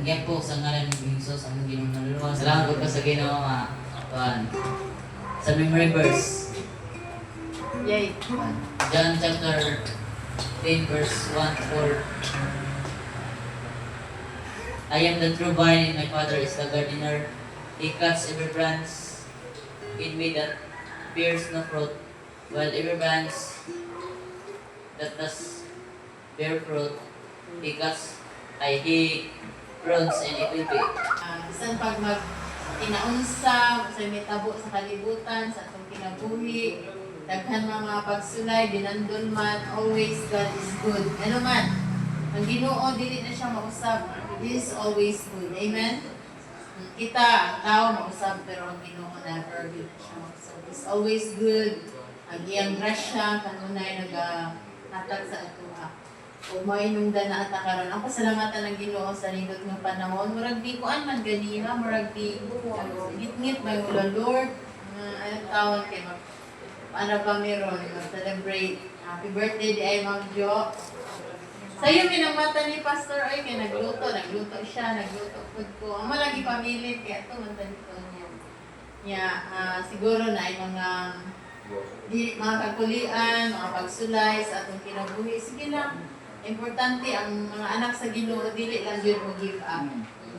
Kaya po sa ngalan ng Isus ang Ginoong naluluwa. Salamat po sa Ginoo sa memory verse. Yay. John chapter 10 verse 1 to 4. I am the true vine and my Father is the gardener. He cuts every branch in me that bears no fruit, while every branch that does bear fruit, he prunes and it will be. Bisan pag tinaunsa, sa may tabo sa kalibutan, sa atong kinabuhi, daghan mga pagsulay, binandol man, always God is good. Ano man, ang Ginoo dili na siya mausab. He is always good. Amen? Kita, ang tao mausab, pero ang Ginoo never dili na siya mausab. He's always good. Ang iyang grasya, kanunay nag-hatag sa atuha. O mainungdan na ata karon. Ang pasalamatan ng Ginoo sa nindot ng panahon. Murag di kuan man ganina, murag di ngit-ngit ba yung Lord. Anong tawag kay ano pa meron, celebrate. Happy birthday di ay Ma'am Jo. Sa'yo minamata ni Pastor ay kay nagluto siya, nagluto food ko. Ang malagi pamilit kaya ito man tanito niya. Siguro na ay mga kakulian, mga pagsulay sa atong kinabuhi. Sige lang. Importante ang mga anak sa Ginoo dili lang jud mo give up.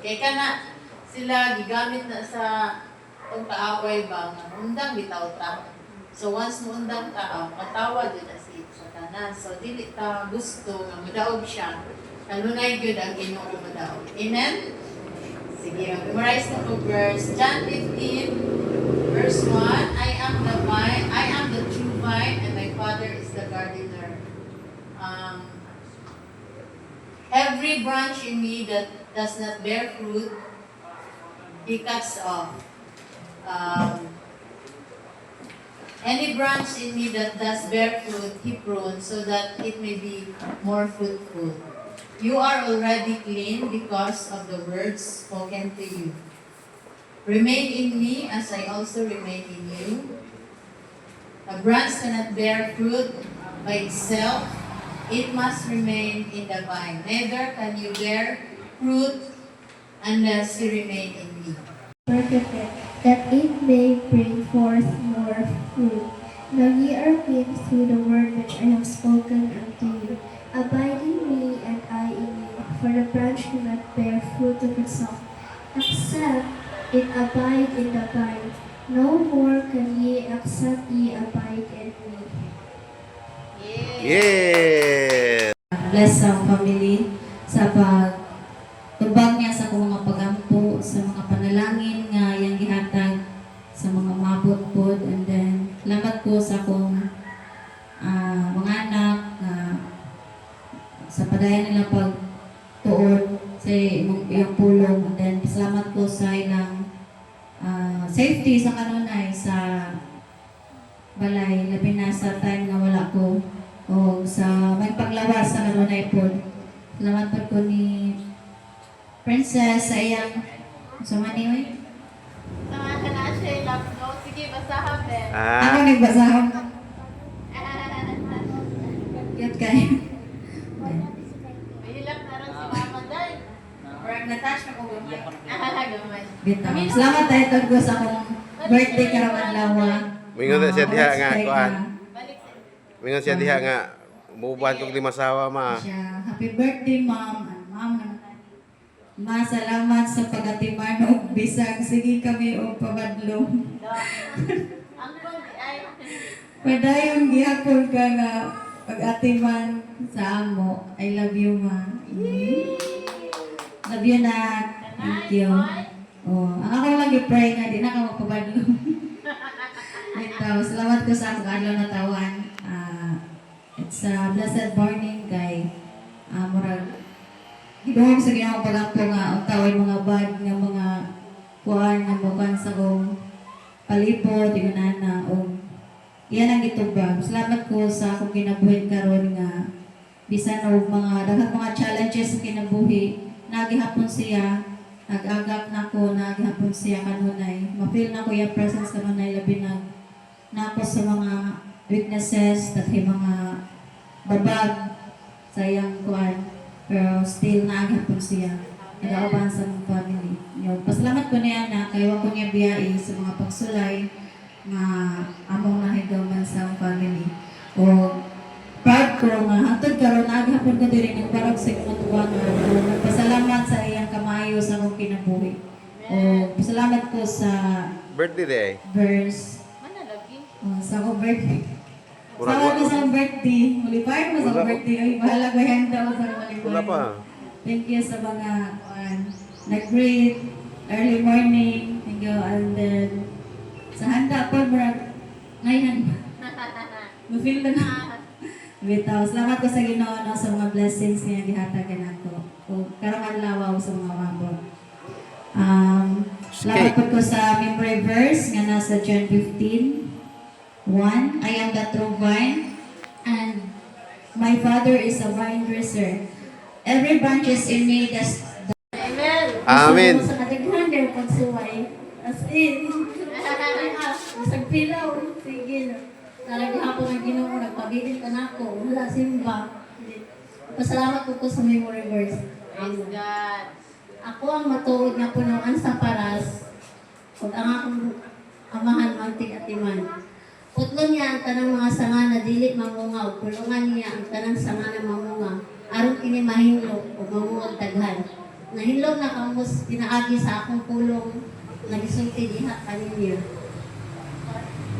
Kay kana sila gigamit na sa tong kaaway ba nga undang bitaw ta. So once mo undang ka, matawa jud si Satanas. So dili ta gusto nga madaog siya. Kanunay gyud ang Ginoo madaog. Amen. Sige, memorize na po verse John 15 verse 1. I am the true vine and my Father is the gardener. Every branch in me that does not bear fruit, he cuts off. Any branch in me that does bear fruit, he prunes so that it may be more fruitful. You are already clean because of the words spoken to you. Remain in me as I also remain in you. A branch cannot bear fruit by itself. It must remain in the vine. Neither can you bear fruit unless you remain in me. Perfect, that it may bring forth more fruit. Now ye are clean through the word which I have spoken unto you. Abide in me, and I in you. For the branch cannot bear fruit of itself, except it abide in the vine. No more can ye except ye abide in me. Yeah! Bless ang family sa pagtubag niya sa kung mga pagampo, sa mga panalangin nga yang gihatag sa mga mabot-pod, and then salamat ko sa akong mga anak sa padayon nila pagtuod sa iyang pulong, and then salamat ko sa ilang safety sa kanunay sa balay, labi na sa time nga wala ko o sa may paglawas sa kanunay po. Salamat po ko ni Princess sa iyang sa maniway. Sa mga na siya, love no? Sige, basahan din. Ako nagbasahon. Cute kayo. Mahilap na rin si Mama Day. Or na-touch na ko gamay. Gamay. Bitaw. Salamat tayo tod ko sa akong birthday karawang lawa. Mingon na siya diha nga kuan. Balik sa Mingon siya diha nga mubuhan kog lima sawa ma. Siya. Happy birthday, Mom. Ma'am, ma, salamat sa pagatiman o bisag. Sige kami o pabadlo. ang kong ay Padayon gihapon ka nga pag-atiman sa amo. I love you, ma. Love you na. Thank you. Oh, ang ako lang i-pray nga, di na ka magpabadlo. Ito, salamat ko sa akong adlaw na tawan. It's a blessed morning kay murag Gidong sa ginawang pagampo nga ang taway mga bad nga mga kuan nga bukan sa kong palipot, igunana o iyan ang gitubag. Salamat ko sa akong kinabuhi karon nga bisan og mga daghang mga challenges sa kinabuhi, nagihapon siya, nag-agak na ko, nagihapon siya kanunay. Ma-feel na ko yung presence kanunay labi na ako sa mga weaknesses, dati mga babag sa iyang kuan. Pero still naagapon siya. nag-aabahan sa mga family. Yun. Pasalamat ko niya na kayo ko niya biyai sa mga pagsulay nga among nahigaman sa family. O proud ko nga hangtod karon naghapon ko diri nagbarag sa mga tuwangan. O nagpasalamat sa iyang kamayo sa akong kinabuhi. O pasalamat ko sa Birthday day. verse Mana lagi? sa akong birthday. Wala Sa ako pa. sa akong birthday. Mulipay mo sa Wala akong pa. birthday. Ay, bahala ko handa ko sa mulipay. Wala pa. Thank you sa mga nag-greet early morning. Thank you. And then, sa handa po, ngayon, ma-feel na na. Bitaw, salamat ko sa Ginoo no, sa mga blessings niya gihatagan ako. O karong adlaw sa mga mabot. Salamat po ko sa memory verse nga nasa John 15:1. I am the true vine, and my Father is a vine dresser. Every branch is in me that's Amen. Amen. Gusto mo sa kadaghan ng pagsuway. As in, sa pilaw, sige na. Talaga ako ng Ginoo, nagpabilin ka na ako. Wala simba. Pasalamat ko sa memory verse. Praise God. Ako ang matuod na punuan sa paras, kung ang akong amahan manting-atiman. Putlo niya ang tanang mga sanga na dili mamungaw, pulungan niya ang tanang sanga na mamunga, aron kini mahinglo o mamungag daghan. Nahilog na kamos pinaagi sa akong pulong, nagisulti diha kaninyo.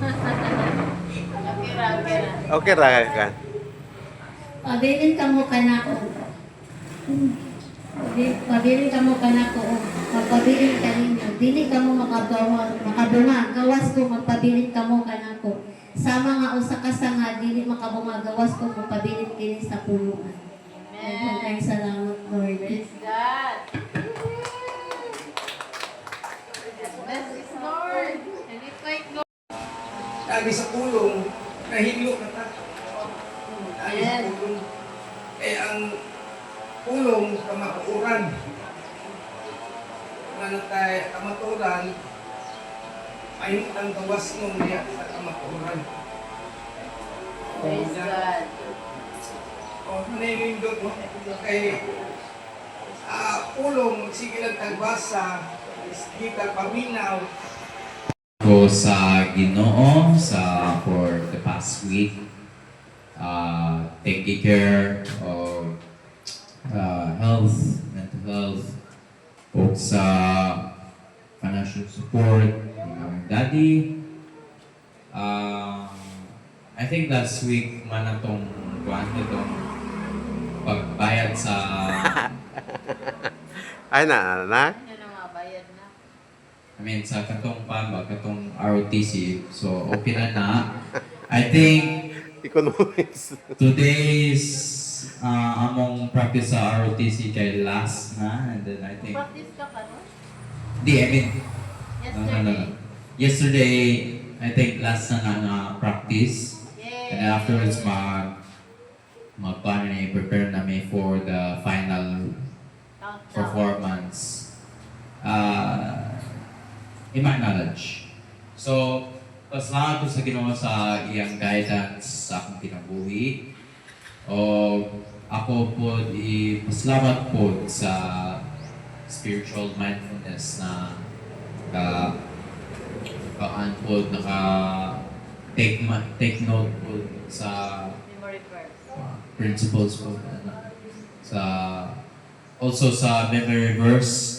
Okay ra, okay ra. Okay ra ka. Pabilin ka mo kanako. Pabilin ka mo kanako. Magpabilin ka ninyo. Dili ka mo makabunga. Gawas ko magpabilin ka mo kanako. Sa mga usa ka sanga, dili makabunga. Gawas ko magpabilin kini sa punuan. Maraming salamat, Lord. Praise God. Bless is Lord. And it's like Lord. Lagi sa pulong, nahilo na ta. Lagi sa Yes. pulong. Eh, ang pulong, kamaturan. Kung tayo kamaturan, ayun ang gawas nung niya sa kamaturan. Praise God. O, nanayindot mo. Kay, pulong, sige lang tagbasa, kita paminaw, ko sa Ginoo for the past week. Taking care of health, mental health, o sa financial support ng aming daddy. I think last week man atong itong pagbayad sa Ay na, anak. Ano na mabayad na? I mean, sa katong katong ROTC. So, okay na. I think Economics. today's among practice sa ROTC kay last na. And then I think, Practice ka ka, no? di, I mean, Yesterday. Yesterday, I think last na practice. Yay. And then afterwards, magpaano na prepare namin for the final Countdown. performance. In my knowledge. So, pasalamat ko sa Ginoo sa iyang guidance sa akong kinabuhi. O ako po pasalamat po sa spiritual mindfulness na po take note po sa Memory verse. principles po sa also sa memory verse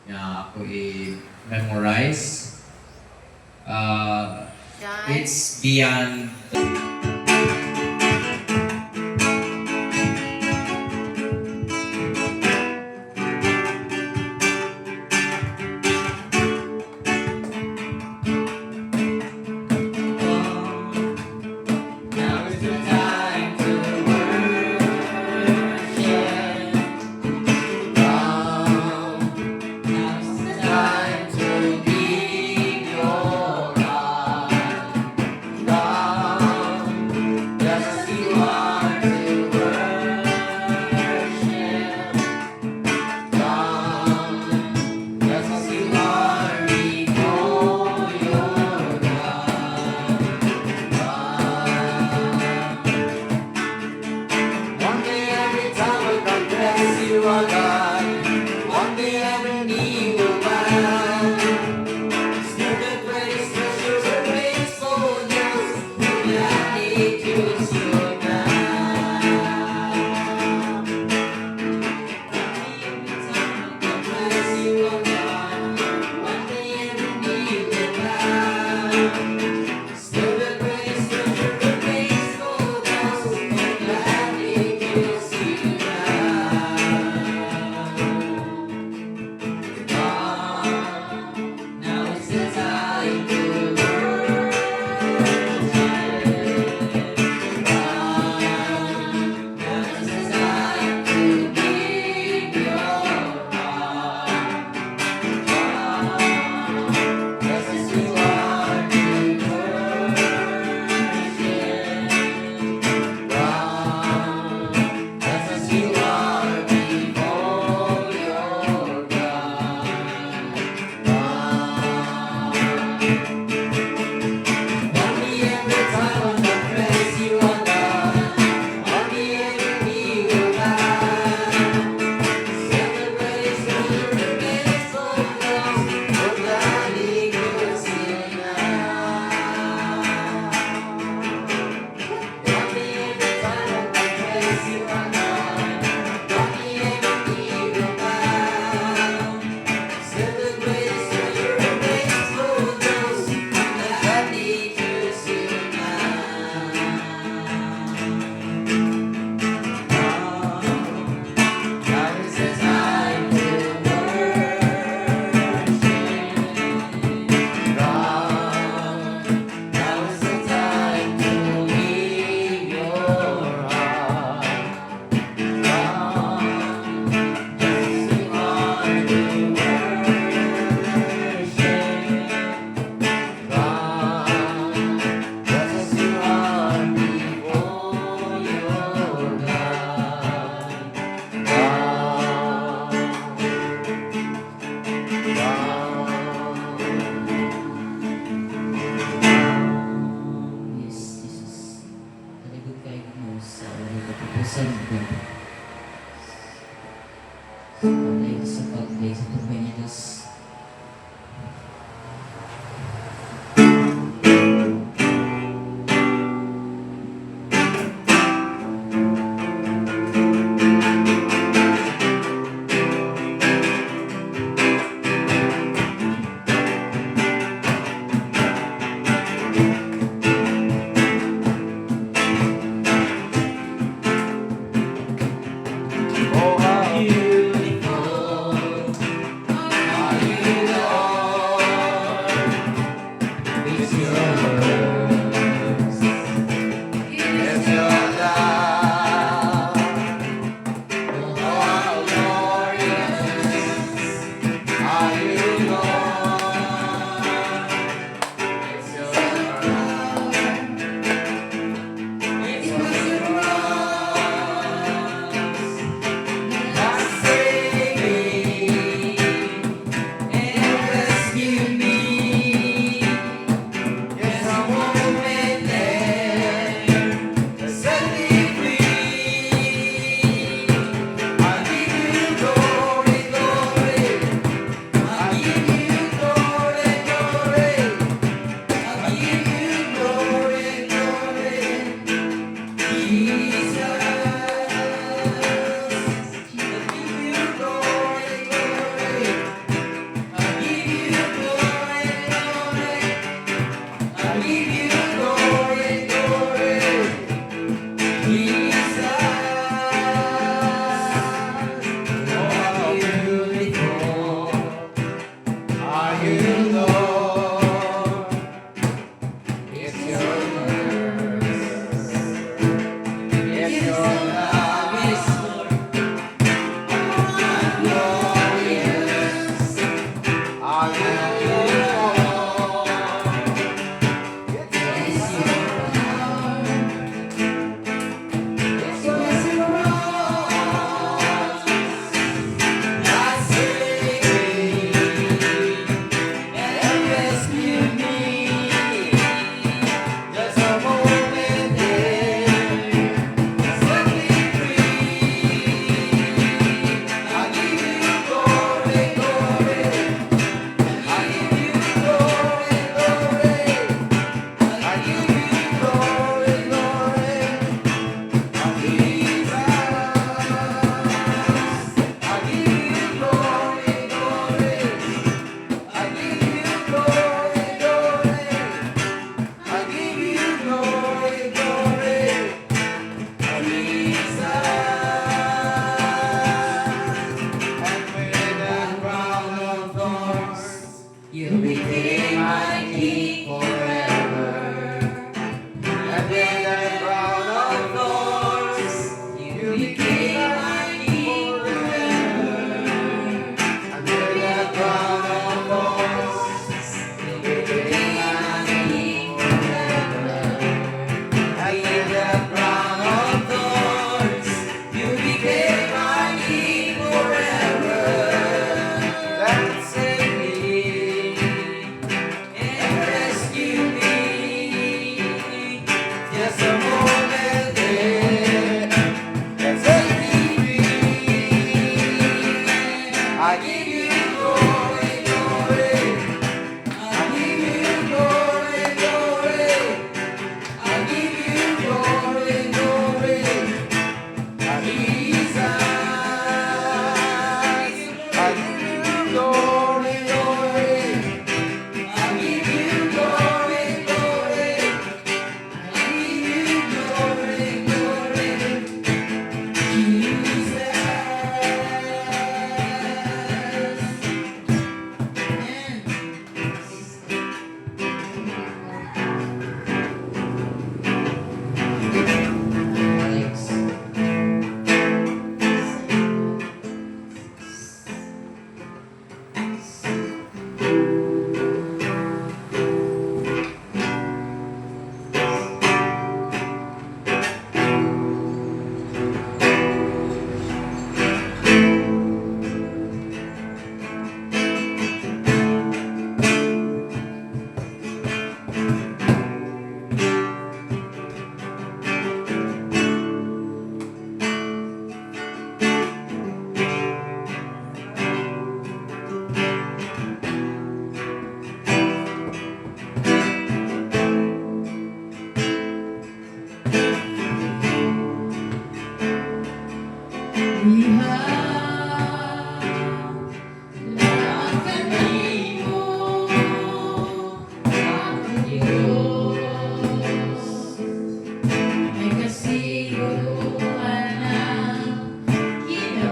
na ako i-memorize. John. It's beyond Now is the time to worship God. Now's the time to give your heart. God, just as you are to worship God. Just as you are before your God. One day every time will confess you are God. One sa pag-play sa tubay niya, Diyos. Oh, how Beautiful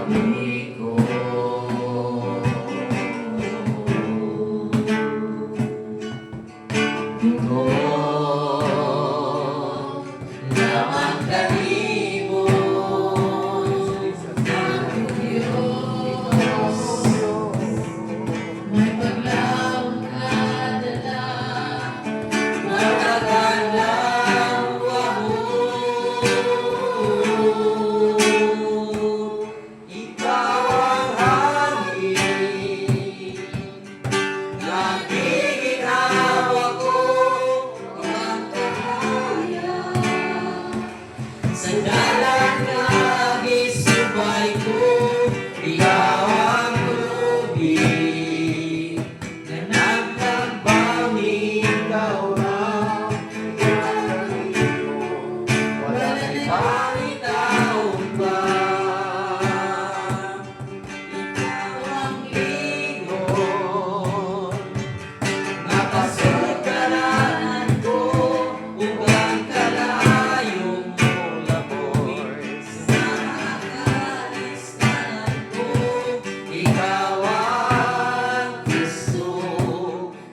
kinabuhi ko. Ito lamang kanimo ang Diyos. May paglaong kadala, Matagalang ikaw ang hangin, nagiginawa ko ang kahaya. Sa dalan na gisubay ko, ikaw ang tubig, na nagtagbaw ni ikaw raw. Wala na'y pangitaon pa. Ikaw ang lingon, napasugaranan ko, ug ang kalayong mulaboy. Sa nakalistanan ko, ikaw ang Kristo,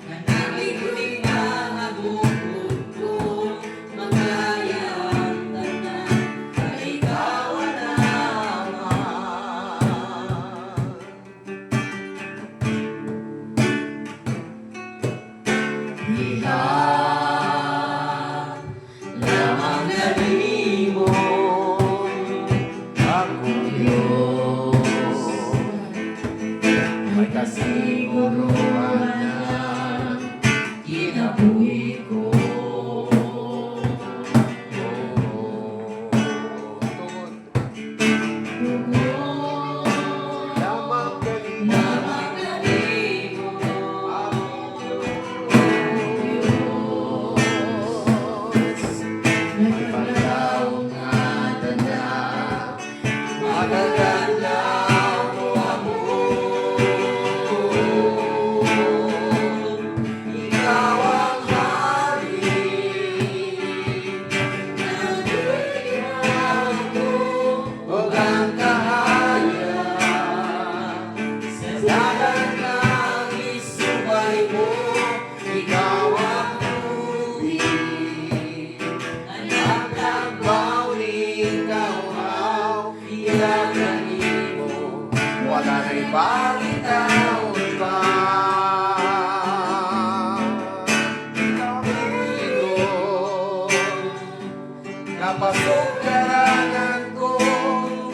na naglingling mga bukod ko, magaya ang tanan, kay ikaw ang Ama. Diha lamang kanimo akong Diyos, may kasiguruhan na kinabuhi ko. Lamang Lamang kanimo may paglaong kadala, magagalaw mo amor. Ikaw ang hari, nagiginaw ko, ug ang kahaya. Sa dalan ng isubay mo, ikaw ang tubig, ang nagtagbaw ni ikaw raw. Iyang kanimo, wala na'y pangitaon pa. Ikaw ang lingon, napasugaranan ko,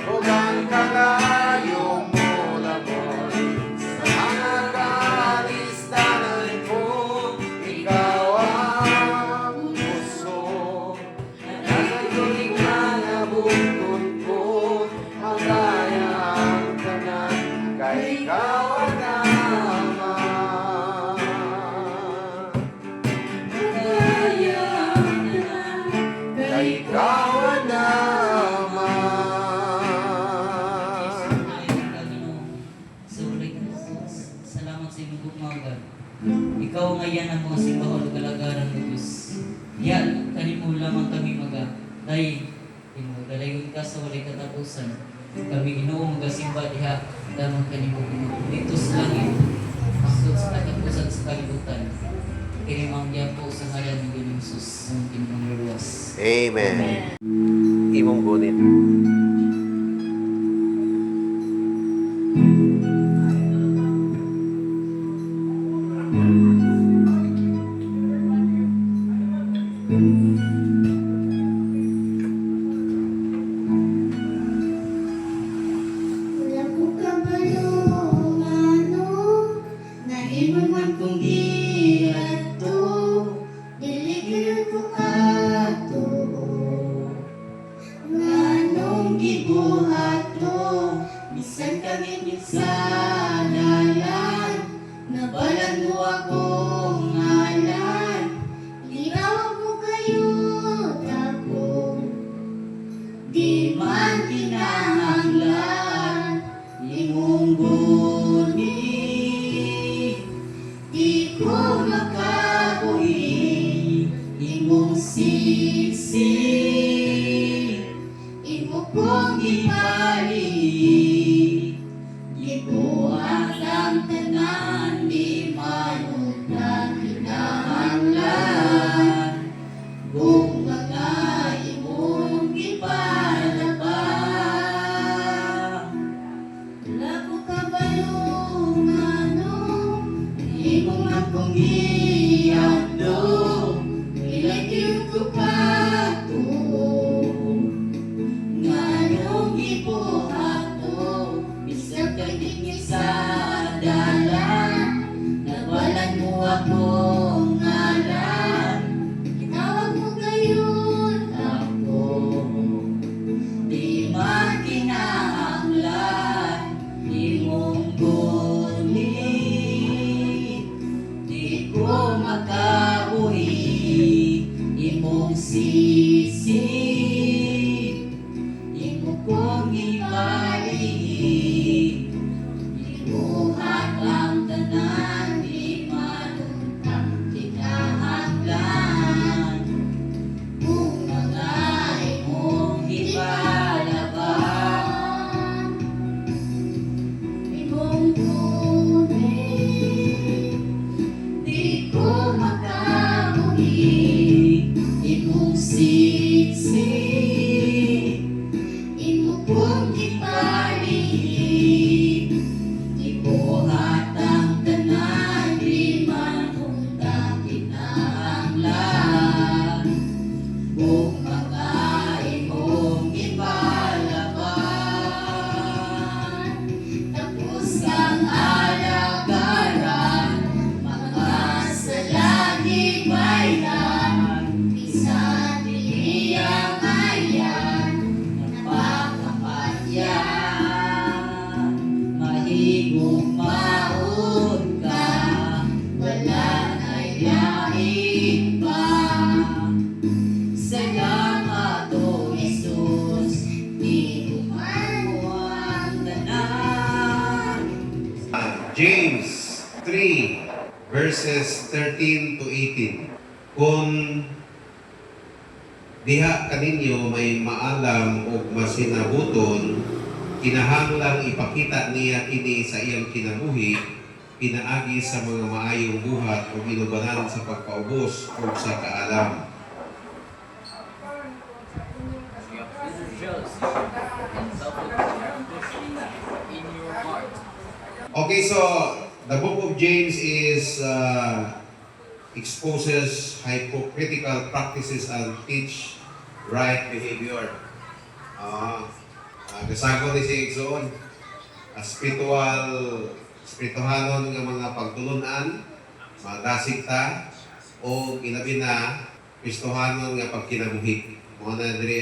ug ang kalayong mulaboy. Sa mga kalistanan ko, ikaw ang puso, na nagtuling mga bukod ko, magaya ang tanan, kay ikaw ang Ama. Magaya ang tanan, kay ikaw ang Ama. Salamat sa imong umaga. Ikaw ngayon ang mga simbahol kalagaran ng Diyos. Yan, kanimo lamang kami dahil galayon ka sa walay katapusan. Kami Ginoo magasimba diha lamang kanimo Ginoo. Dito sa langit, hangtod sa katapusan sa kalibutan. Kini mangyan po sa ngalan ni Ginoong Hesus sa tinuong luwas. Amen. Imong gunit. Wala ko kabalong ano, naiwan man kong giato, diligid ko ato. Nganong gibuhato, bisan kami sa dalan, nabalan mo akong ngalan, ginawag mo kayo tako. Di man kinahanglan imong guni, di ko makabuhi imong sisi, imo kong ipali kung maud ka, wala na'y lain pa. Salamat o Jesus, di mo ang tanan. James 3 verses 13 to 18. Kung diha kaninyo may maalam o masinabuton, kinahanglang ipakita niya kini sa iyang kinabuhi, pinaagi sa mga maayong buhat o ginubanan sa pagpaubos o sa kaalam. Okay, so the book of James is exposes hypocritical practices and teach right behavior. Kasago ni si Igsoon, spirituhanon nga mga pagtulunan, mga dasigta, o inabi na, Kristohanon nga pagkinabuhi. Mga na diri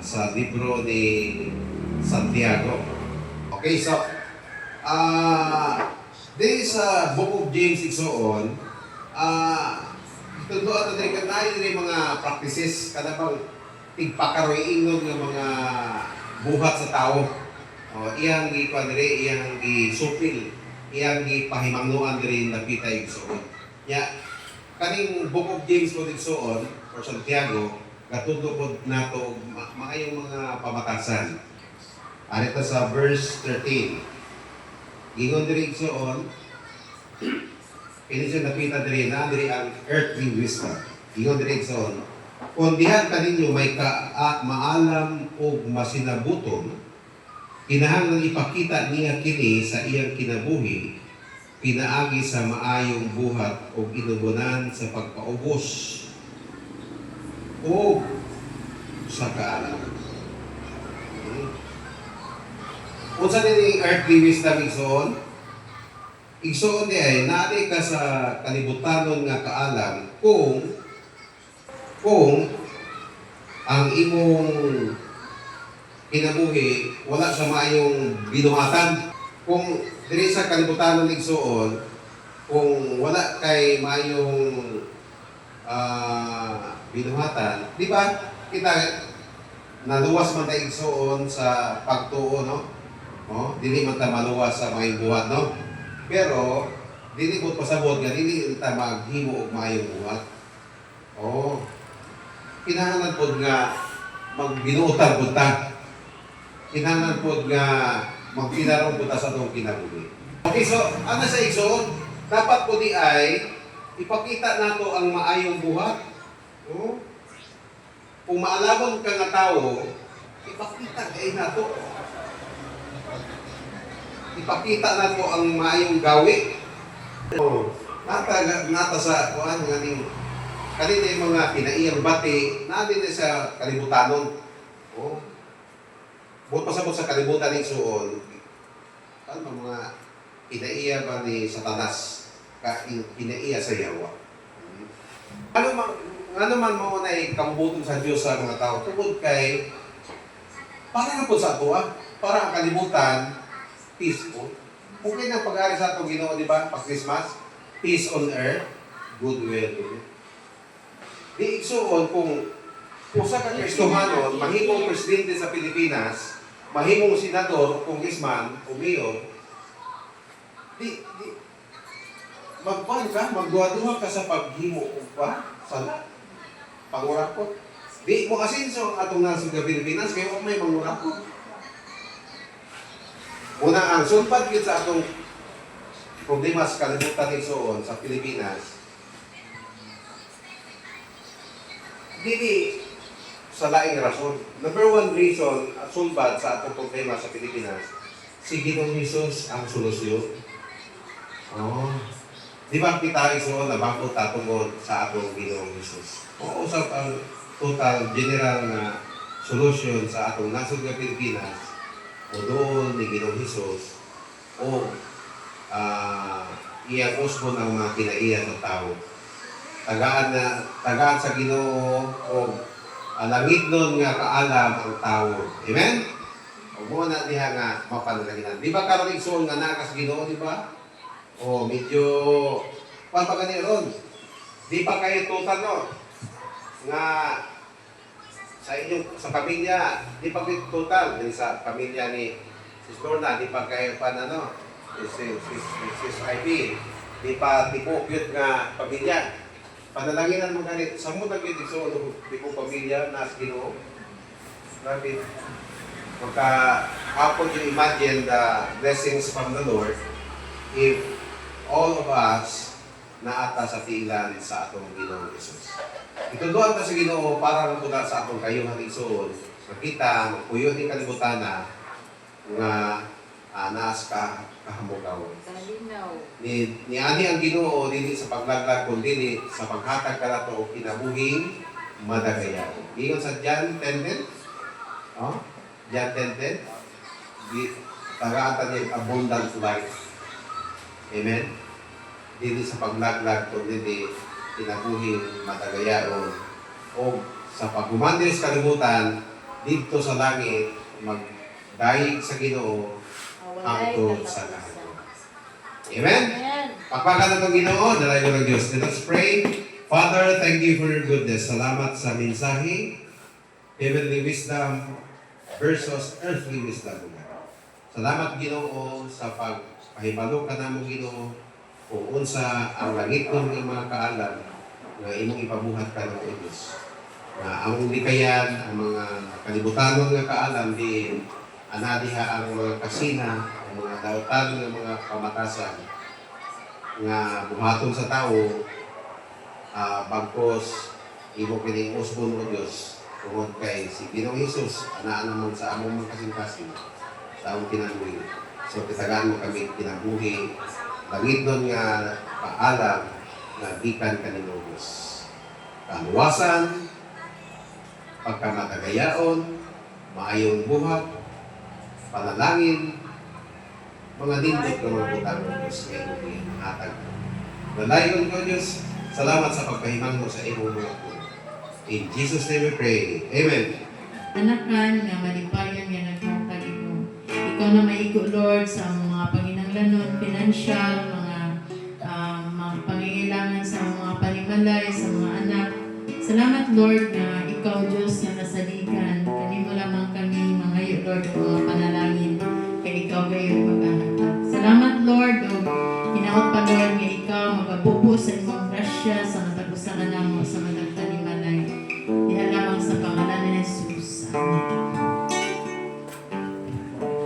sa libro ni Santiago. Okay, so, there is a book of James Igsoon, ito at diri kanay diri mga practices kada bang tigpakaroy ingnog ng mga buhat sa tao. Iyang gikuan diri, iyang gisupil, iyang gipahimangnuan diri napita Igsoon. Ya, kaning book of James ko Igsoon or Santiago, katudlo pod nato maayong mga pamatasan. Arito sa verse 13. Gingon diri Igsoon, Pinisyon napita diri na diri ang earthly wisdom. Ingon diri Igsoon, kung dihan kaninyo may maalam o masinabuton, kinahanglan ipakita niya kini sa iyang kinabuhi, pinaagi sa maayong buhat o inubunan sa pagpaubos o sa kaalam. Unsa din earthly wisdom Igsoon? Igsoon di ay naari ka sa kalibutanon nga kaalam kung ang imong kinabuhi wala sa maayong binuhatan. Kung diri sa kalibutanon Igsoon, kung wala kay maayong binuhatan, di ba kita naluwas man tayo Igsoon sa pagtuo, no? Dili man ta maluwas sa maayong buhat, no? Pero dili ko pasabot nga dili ta maghimo og maayong buhat. Kinahanglan pod nga magbinuotan pod ta. Kinahanglan pod nga magpinarong pod ta sa atong kinabuhi. Okay, so ano sa Igsoon? Dapat po di ay ipakita nato ang maayong buhat. Kung maalamon ka nga tao, ipakita kay nato. Ipakita nato ang maayong gawi. Nata sa kuan nga ning kanina yung mga pinaiyang bati, natin sa kalibutanon. Buot pasabot sa kalibutan ng Igsoon, ano mga pinaiya ba ni Satanas, pinaiya sa Yawa. Ano man mo na kambuton sa Diyos sa mga tao, tungkol kay, para na po sa ato, para ang kalibutan, peaceful. Kung kayo ng pag-aari sa itong Ginoo, di ba, pag-Christmas, peace on earth, goodwill. Di Igsoon, kung usa ka Kristohanon, mahimong presidente sa Pilipinas, mahimong senador, congressman, o mayor, magkuhan ka, magduha-duha ka sa paghimo pa sa pangurakot. Di mo asinso ang atong nasod sa Pilipinas, kaya may mangurakot. Una ang sulpad yun sa atong problema sa kalibutan Igsoon sa Pilipinas, dili sa laing rason. Number one reason, sulbad sa atong problema sa Pilipinas, si Ginoong Hesus ang solusyon. Di ba kita Igsoon na bako tatungod sa atong Ginoong Hesus? Usap ang total general na solusyon sa atong nasod nga Pilipinas o doon ni Ginoong Hesus o iyang usbon ang mga kinaiya sa tao. Tagaan sa Ginoo o langit nun nga kaalam ang tao. Amen? O mo na na diha nga mapanalaginan. Di ba karon igsoon nga nakas Ginoo, di ba? O medyo papagani ron. Di pa kayo total no? Nga sa inyong sa pamilya, di pa kayo total din sa pamilya ni Sis Lorna, di pa kayo pa ano, Sis Ivy, di pa tipo cute nga pamilya. Panalanginan mo ganit sa mo naging igsoon tipo pamilya na sa Ginoo. Grabe. Magka hapon you imagine the blessings from the Lord if all of us naata sa tiilan sa atong Ginoong Jesus. Ituduan ta sa Ginoo para magpuda sa atong kayuhan igsoon. Makita, magpuyo ni kalibutan na nga naas ka kahamugaw. Ni ani ang Ginoo dili sa paglaglag kundi dili sa paghatag kanato og kinabuhing madagayan. Ingon sa John 10:10. Oh, John 10:10. Tagaan niya abundant life. Amen. Dili sa paglaglag kundi dili kinabuhing madagayaon o sa paghumandir sa kalibutan dito sa langit magdayeg sa Ginoo hangtod sa langit. Amen? Pagpakan ng Ginoo, dalayo ng Diyos. Let us pray. Father, thank you for your goodness. Salamat sa mensahe, heavenly wisdom versus earthly wisdom. Salamat Ginoo sa pagpahibalo ka namo Ginoo kung unsa ang langit ng mga kaalam na imong ipabuhat ka ng Diyos. Na ang likayan, ang mga kalibutanon nga kaalam din anadiha ang mga kasina, ang mga dautan ng mga kamatasan nga buhaton sa tao bagkos imo kining usbon mo Dios tungod kay si Ginoong Hesus anaa naman sa among mga kasing-kasing sa among kinabuhi. So kitagaan mo kami kinabuhi langit nun nga paalam na gikan kanino Dios. Kaluwasan, pagkamatagayaon, maayong buhat, panalangin, mga nindot ng mga butang ng Diyos ngayon ng hatag. Nalayon ko Diyos, salamat sa pagpahimang mo sa iyong mga po. In Jesus' name we pray. Amen. Anakan nga malipayan nga naghatag mo. Ikaw na maigo Lord sa mga panginahanglanon, financial, mga pangangailangan sa mga panimalay, sa mga anak. Salamat Lord nga ikaw Diyos na nasaligan. Kanimo lamang kami mangayo Lord ang mga panalangin kay ikaw gayon maghahatag. Salamat Lord o hinaot pa Lord nga ikaw magabubo sa imong grasya sa matag usa ka namo sa matag panimalay. Diha lamang sa pangalan ni Jesus.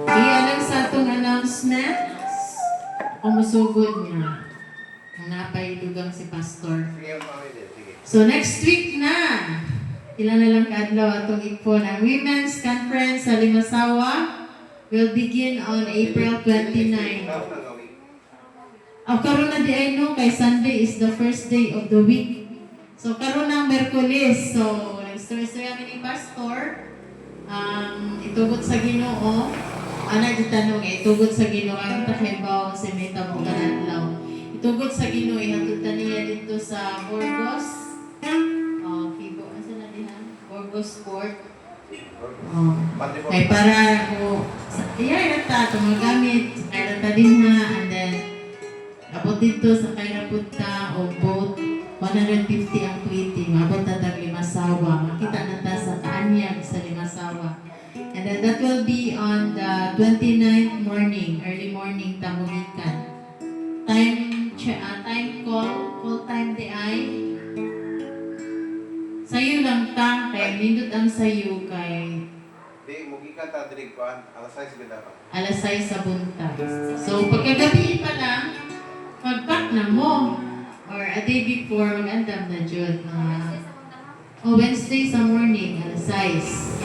Iyan sa atong announcements. Umusugod niya. Ang napay dugang si Pastor. So next week na, ilan na lang kaadlaw atong ipon. Ang Women's Conference sa Limasawa will begin on April 29. Karon na di ay no, kay Sunday is the first day of the week. So karon na Miyerkules. So nag-story-story kami ni Pastor. Itugot sa Ginoo. Ana di tanong itugot sa Ginoo ang tahibaw sa may tabong kanadlaw. Itugot sa Ginoo ihatod ta niya dito sa Burgos. Fibo, asa na diha? Burgos Port. Kay para ko iya ta tumagamit kay ta din na and then abot dito sa kairapod ta o boat 150 ang tuwiti mabot ta tag Limasawa makita na ta sa kaanyag sa Limasawa and then that will be on the 29th morning early morning tamugikan time call time di ay sayo lang ta kay nindot ang sayo kay Di, mugikan ta dirig kuan, alas 6 gid dapat. alas 6 sa buntag. So, pagkagabi pa lang, mag-pack na mo. Or a day before, mag-andam na dyan. Wednesday sa morning, alas 6.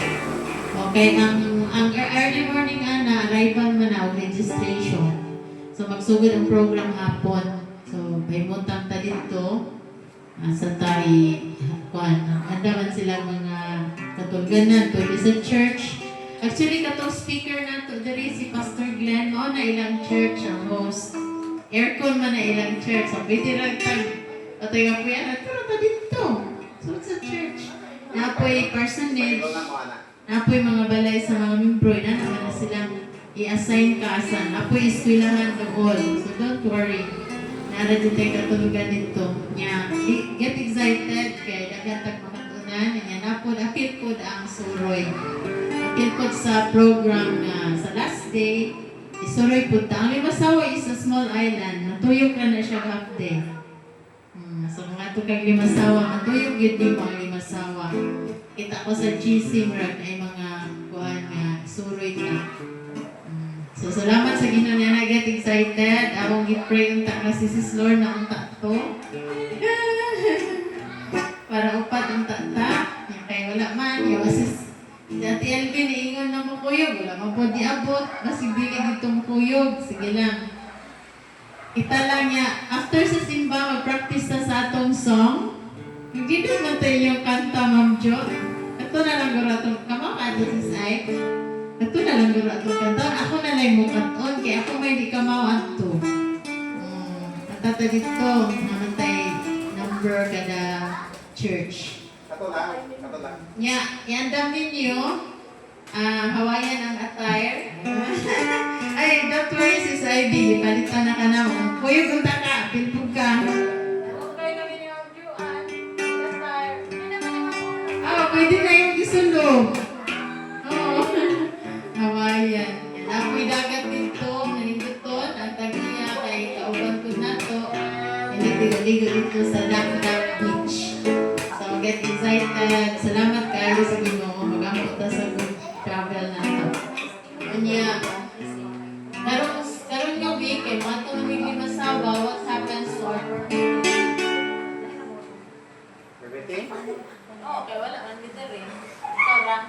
Okay, ang early morning na, arrival man na, registration. So, magsugod ang program hapon. So, may muntang ta dito. Sa tayo, andaman sila mga katulganan, pwede sa church. Actually, katong speaker na to, dari si Pastor Glenn, mao na ilang church ang host. Aircon man na ilang church. So, pwede lang tag, ito yung apoy, tara ta dito. So, sa church. Napoy personage, napoy mga balay sa mga membro, na naman na silang i-assign ka sa apoy eskwelahan doon. So don't worry. Nara dito tayo katulugan dito. Nya, get excited kay dagatag makatunan. Nya, napod, apil pod ang suroy. Apil pod sa program na sa last day, isuroy pod ta. Ang Limasawa is a small island. Natuyok na siya half day. So mga tukang Limasawa, natuyok yun din mga Limasawa. Kita ko sa GC, marag ay mga kuhan nga suroy ta. So, salamat sa Ginoo niya na get excited. Akong gi-pray unta na si Sis Lord na unta to. Para upat unta ta. Kaya wala man. Yung sis, dati Elvin, iingon na mo kuyog. Wala man po di abot. Basig dili ditong kuyog. Sige lang. Kita lang niya. After sa simba, mag-practice na sa atong song. Hindi naman tayo yung kanta, Ma'am Jo. Ito na lang gura itong kamakado si Sai. Ito na lang gura itong kanta. Ako na lang mo kanton, kaya ako may di kamawan to. At dito, naman tayo number kada church. Kato lang, kato lang. Iandam ninyo, Hawaiian ang attire. Ay, don't worry sis Ivy, palitan na ka na mo. Kuya, punta ka, pilpog ka. Pwede na yung isulog. Oo. Hawaiian. Ako'y dagat dito, naninduton, ang tagiya kay kauban ko na to. Ligo dito sa Dakdak Beach. So, get excited. Salamat kayo sa Ginoo. Magamot na sa good travel na to. Kanya, karon nga week, kay mga ito ng Limasawa, what happens to our Everything? Oo, kaya wala man dito rin. Ito lang.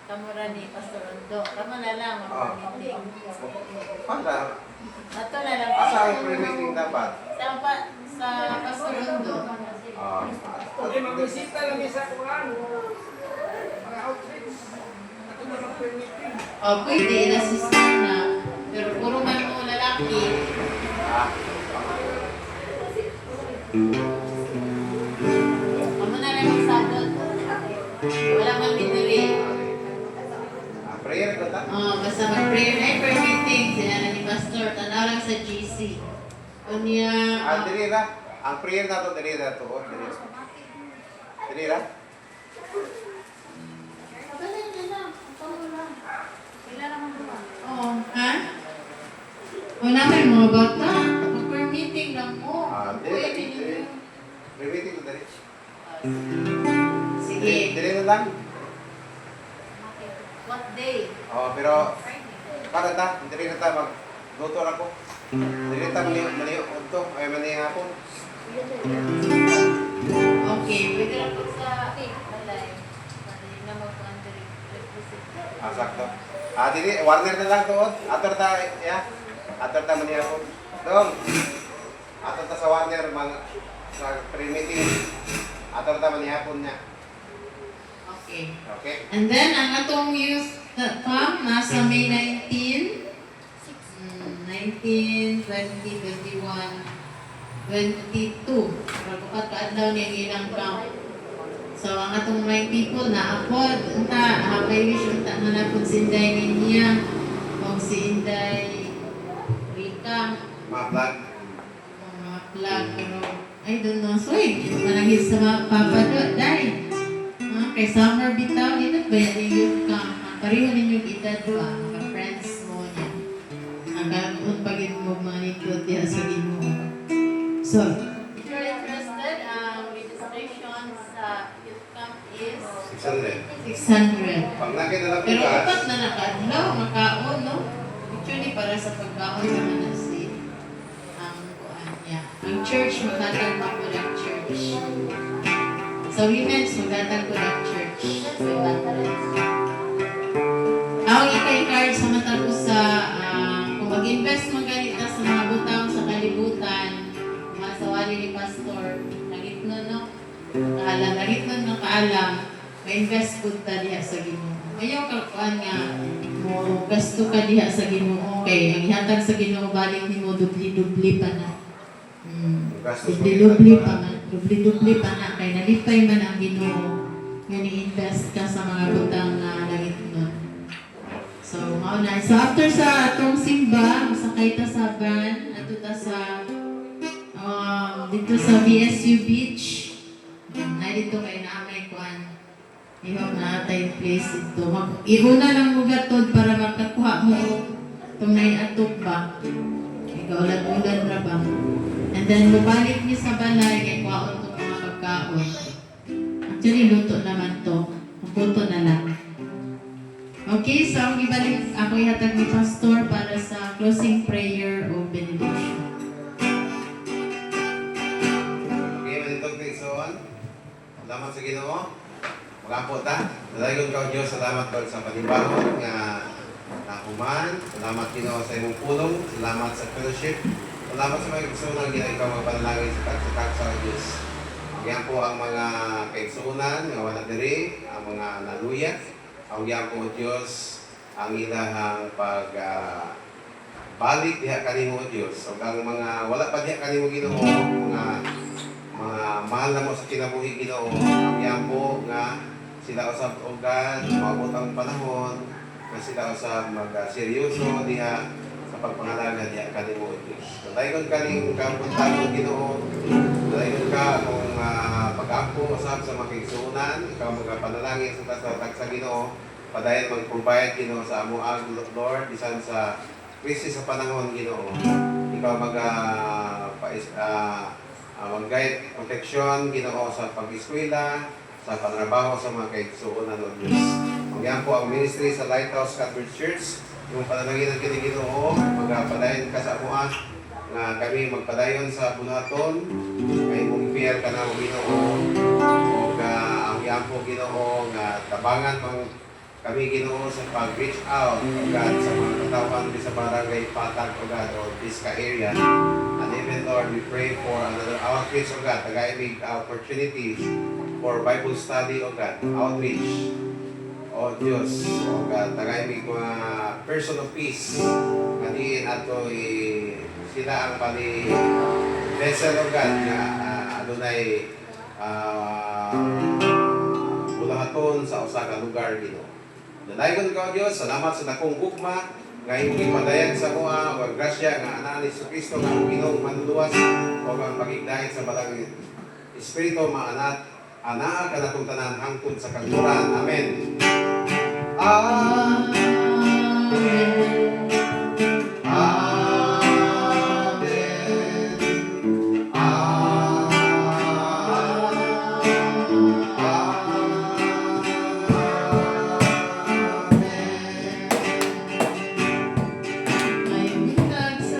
Kamura ni Pastor Rondo. Kama na lang, mag-meeting. Para, Ito na lang. asa ang pre-meeting dapat? Sa Pastor Rondo. Okay, mag-visita lang sa kuhan. Mga outreach. Ako na mag-permitting. Pwede, in-assistant na. Pero puro man mo lalaki. Kama na lang magsabot. Wala man binili. Prayer ko ta? Basta mag-prayer na prayer meeting. Sila na ni Pastor. Tanaw lang sa GC. Kunya, Dili ra. Ang prayer na to, dili ra to. Dili ra. Dili ra? ha? Wala may mga bata. Mag-prayer meeting lang mo. Dili. Pwede ninyo. Pre-meeting ko dili. Sige. Dili na lang. What day? Pero para ta, dili na ta mag-luto ra ko. Dili ta maliyo unto ay mani hapon. Okay, pwede lang po sa balay. Pwede na mag-represent. Sakto. Dili, Warner na lang to. Ator ta, ya. Ator ta mani hapon. Dong. Ator ta sa Warner sa pre-meeting. Ator ta mani hapon niya. Okay. Okay? And then, ang atong youth camp, nasa May 19, 19, 20, 21, 22. Pagkapat kaadlaw niya ilang camp. So, ang atong mga people na apod, unta, hapay wish, unta na na kung si Inday niya, kung si Inday Rika, Mga vlog. mga vlog, pero, I don't know, so, managin sa mga papadot, dahil, kay summer bitaw, ito ba yan yung youth camp? Pareho ninyong edad ba? Mga friends mo niya. Hanggang pagin mo manikot diya sa Ginoo. So, if you're interested, registration sa youth camp is 600. 600. Pag nakita na Pero bukas, upat na nakadlaw, makaon, no? Actually, para sa pagkaon naman na si ang kuan niya. Ang church, maghatag pa ko ng church. Sa women's, maghatag ko ng church. Ang ika-encourage sa mata ko sa kung mag-invest mo ganito sa mga butang sa kalibutan, mga sawali ni Pastor, nagitnon, no? Nagitnon ng kaalam, ma-invest po ta diha sa Ginoo. Ayaw kakuan nga, mo gasto ka diha sa Ginoo. Okay, ang ihatag sa Ginoo, balik ni mo, dubli-dubli pa na. Dubli-dubli pa na. Dubli-dubli pa na. Kaya nalipay man ang Ginoo. Nga ni-invest ka sa mga butang na nagitnon. So, So, mauna. So, after sa atong simba, masakay ta sa van, ato ta sa dito sa BSU Beach. Na dito kay naamay kuan. Ihom na tay place dito. Iuna lang mo gatod para makakuha mo itong naiatok ba. Ikaw ulan-ulan ra ba. And then, mubalik niyo sa balay, kay kuhaon itong mga pagkaon. Actually, luto naman to. Magluto na lang. Okay, so ang ibalik ako ihatag ni Pastor para sa closing prayer o benediction. Okay, manitong Kristoon. Salamat sa Ginoo. Magapo ta. Dalayon ka Dios, salamat Lord sa panibahon nga nahuman. Salamat Ginoo sa imong pulong. Salamat sa fellowship. Salamat sa mga kaigsunan nga ikaw magpanalangin sa pagsatak sa Dios. Yan po ang mga kaigsunan nga wala diri, ang mga naluya. Ang yan po Dios ang ilahang balik diha kanimo Dios. Ug ang mga wala pa diha kanimo Ginoo, mga mahal na mo sa kinabuhi Ginoo, ang yan po nga sila usab ugan maabot ang panahon nga sila usab mag-seryoso diha sa pagpangalaga diha kanimo Dios. Dayon kaning kapuntahan Ginoo, dayon ka kung pag-ako usab sa makigsunan, ikaw magapanalangin sa tasawag sa Ginoo, padayon mag-provide Ginoo sa amo ang Lord bisan sa krisis sa panahon Ginoo. Ikaw mag-guide protection Ginoo sa pag-eskwela, sa panrabaho sa mga kaigsuonan ng Diyos. Yan po ang ministry sa Lighthouse Catholic Church. Yung panalangin ng Ginoo, magpadayon ka sa amuan nga kami magpadayon sa bulaton kay mong fear ka na Ginoo. O ang yan po Ginoo nga tabangan kami Ginoo sa pag-reach out God sa mga katawan sa barangay Patag o God or Pisca area. And even Lord, we pray for another outreach o God, tagaibig opportunities for Bible study o God, outreach o Diyos o God, tagaibig mga person of peace kaniin ato sila ang pali vessel o God nga adunay bulahaton sa usa ka lugar Ginoo. Dalayon ka Dios, salamat sa dakong gugma nga imong ipadayan sa moa o grasya nga ana ni Kristo nga ang Ginoong manluwas o ang pagigdahin sa balang espiritu maanat ana ka natong tanan hangtod sa kanluran. Amen. Amen.